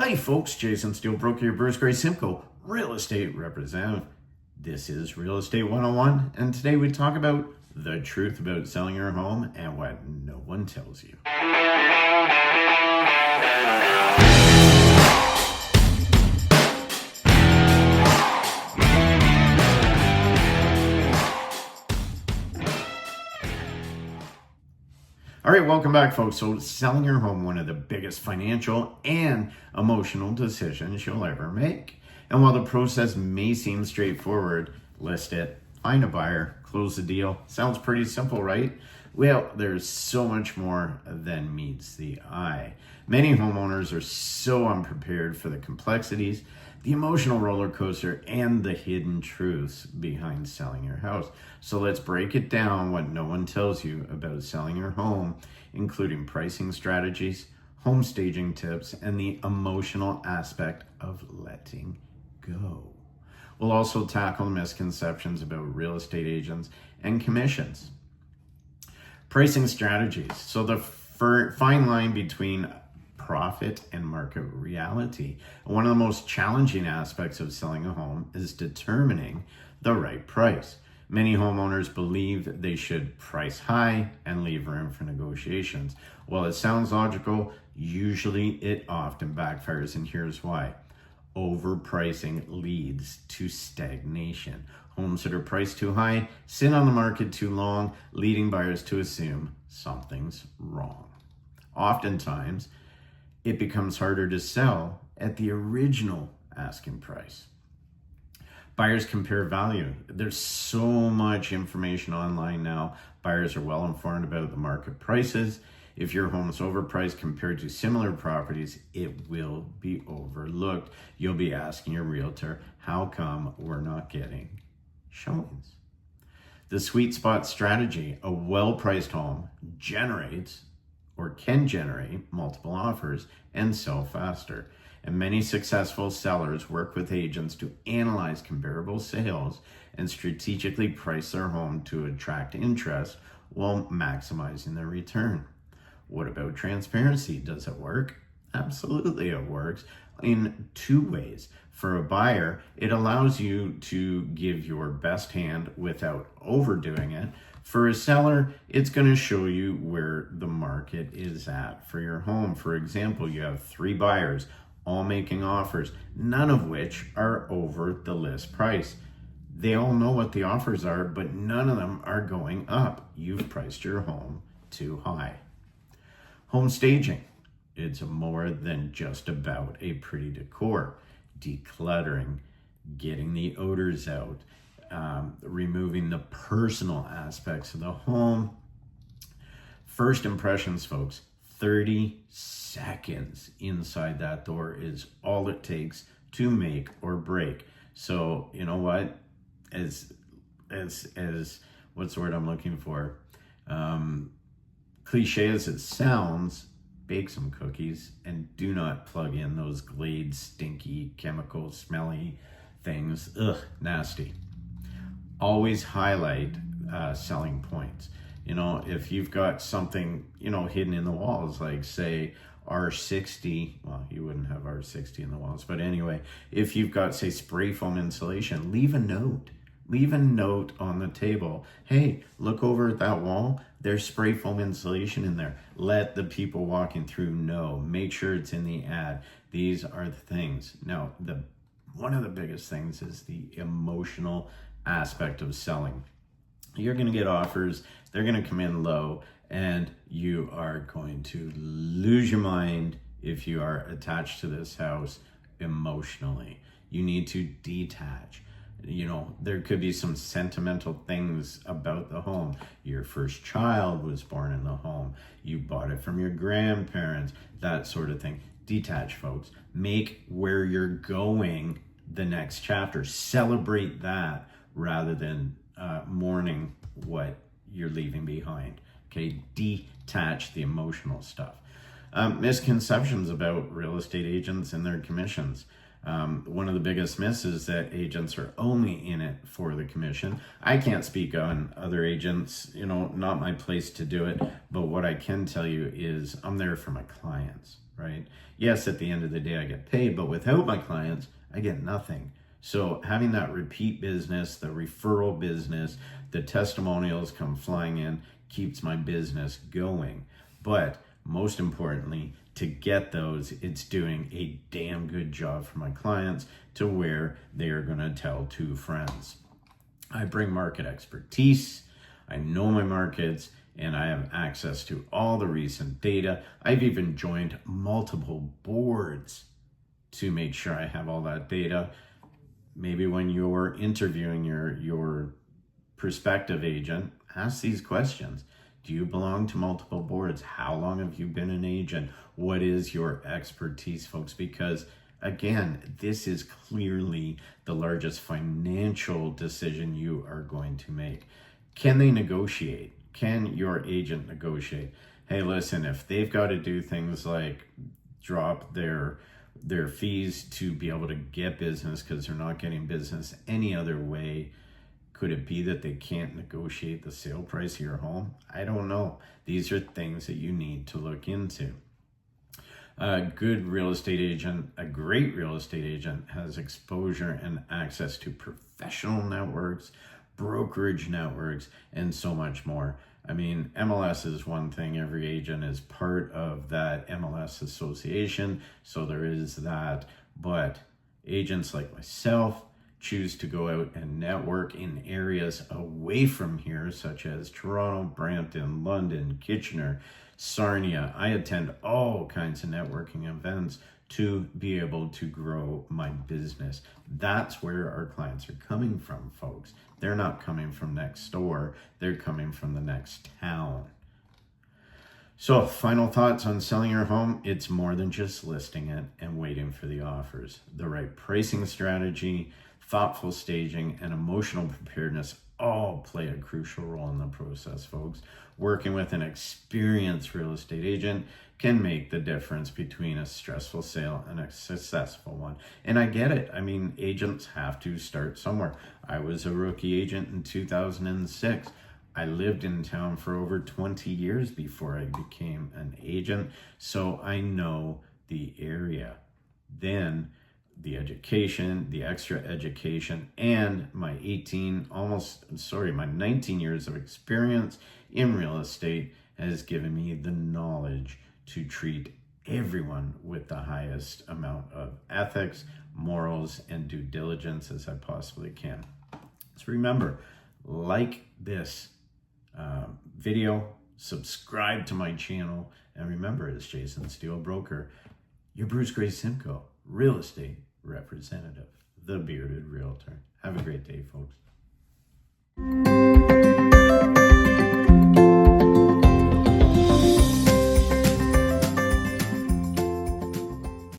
Hi folks, Jason Steele Broker, your Bruce Gray Simcoe real estate representative. This is Real Estate 101, and today we talk about the truth about selling your home and what no one tells you. All right, welcome back, folks. So selling your home, one of the biggest financial and emotional decisions you'll ever make. And while the process may seem straightforward, list it, find a buyer, close the deal. Sounds pretty simple, right? Well, there's so much more than meets the eye. Many homeowners are so unprepared for the complexities, the emotional roller coaster, and the hidden truths behind selling your house. So let's break it down, what no one tells you about selling your home, including pricing strategies, home staging tips, and the emotional aspect of letting go. We'll also tackle the misconceptions about real estate agents and commissions. Pricing strategies. So the fine line between profit and market reality. One of the most challenging aspects of selling a home is determining the right price. Many homeowners believe they should price high and leave room for negotiations. While it sounds logical, usually it often backfires, and here's why. Overpricing leads to stagnation. Homes that are priced too high sit on the market too long, leading buyers to assume something's wrong. Oftentimes, it becomes harder to sell at the original asking price. Buyers compare value. There's so much information online now. Buyers are well informed about the market prices. If your home is overpriced compared to similar properties, it will be overlooked. You'll be asking your realtor, how come we're not getting showings? The sweet spot strategy, a well-priced home generates or can generate multiple offers and sell faster. And many successful sellers work with agents to analyze comparable sales and strategically price their home to attract interest while maximizing their return. What about transparency? Does it work? Absolutely, it works in two ways. For a buyer, it allows you to give your best hand without overdoing it. For a seller, it's going to show you where the market is at for your home. For example, you have 3 buyers all making offers, none of which are over the list price. They all know what the offers are, but none of them are going up. You've priced your home too high. Home staging. It's more than just about a pretty decor. Decluttering, getting the odors out, removing the personal aspects of the home. First impressions, folks, 30 seconds inside that door is all it takes to make or break. So, you know what? As what's the word I'm looking for? Cliche as it sounds, bake some cookies and do not plug in those Glade stinky, chemical, smelly things. Ugh, nasty. Always highlight selling points. You know, if you've got something, hidden in the walls, like say R60, well, you wouldn't have R60 in the walls, but anyway, if you've got, say, spray foam insulation, leave a note. Leave a note on the table. Hey, look over at that wall. There's spray foam insulation in there. Let the people walking through know. Make sure it's in the ad. These are the things. Now, one of the biggest things is the emotional aspect of selling. You're going to get offers. They're going to come in low, and you are going to lose your mind if you are attached to this house emotionally. You need to detach. There could be some sentimental things about the home. Your first child was born in the home. You bought it from your grandparents, that sort of thing. Detach, folks. Make where you're going the next chapter. Celebrate that rather than mourning what you're leaving behind. Okay, detach the emotional stuff. Misconceptions about real estate agents and their commissions. One of the biggest myths is that agents are only in it for the commission. I can't speak on other agents, not my place to do it, but what I can tell you is I'm there for my clients, right? Yes, at the end of the day, I get paid, but without my clients, I get nothing. So having that repeat business, the referral business, the testimonials come flying in, keeps my business going. But most importantly, to get those, it's doing a damn good job for my clients to where they are going to tell 2 friends. I bring market expertise. I know my markets, and I have access to all the recent data. I've even joined multiple boards to make sure I have all that data. Maybe when you're interviewing your prospective agent, ask these questions. Do you belong to multiple boards? How long have you been an agent? What is your expertise, folks? Because again, this is clearly the largest financial decision you are going to make. Can they negotiate? Can your agent negotiate? Hey, listen, if they've got to do things like drop their fees to be able to get business because they're not getting business any other way, could it be that they can't negotiate the sale price of your home? I don't know. These are things that you need to look into. A good real estate agent, a great real estate agent, has exposure and access to professional networks, brokerage networks, and so much more. I mean, MLS is one thing. Every agent is part of that MLS association, so there is that. But agents like myself choose to go out and network in areas away from here, such as Toronto, Brampton, London, Kitchener, Sarnia. I attend all kinds of networking events to be able to grow my business. That's where our clients are coming from, folks. They're not coming from next door. They're coming from the next town. So, final thoughts on selling your home. It's more than just listing it and waiting for the offers. The right pricing strategy, thoughtful staging, and emotional preparedness all play a crucial role in the process, folks. Working with an experienced real estate agent can make the difference between a stressful sale and a successful one. And I get it. I mean, agents have to start somewhere. I was a rookie agent in 2006. I lived in town for over 20 years before I became an agent, so I know the area. Then the education, the extra education, and my 19 years of experience in real estate has given me the knowledge to treat everyone with the highest amount of ethics, morals, and due diligence as I possibly can. So remember, like this video, subscribe to my channel, and remember, it's Jason Steele Broker, your Bruce Gray Simcoe real estate representative, the bearded realtor. Have a great day, folks.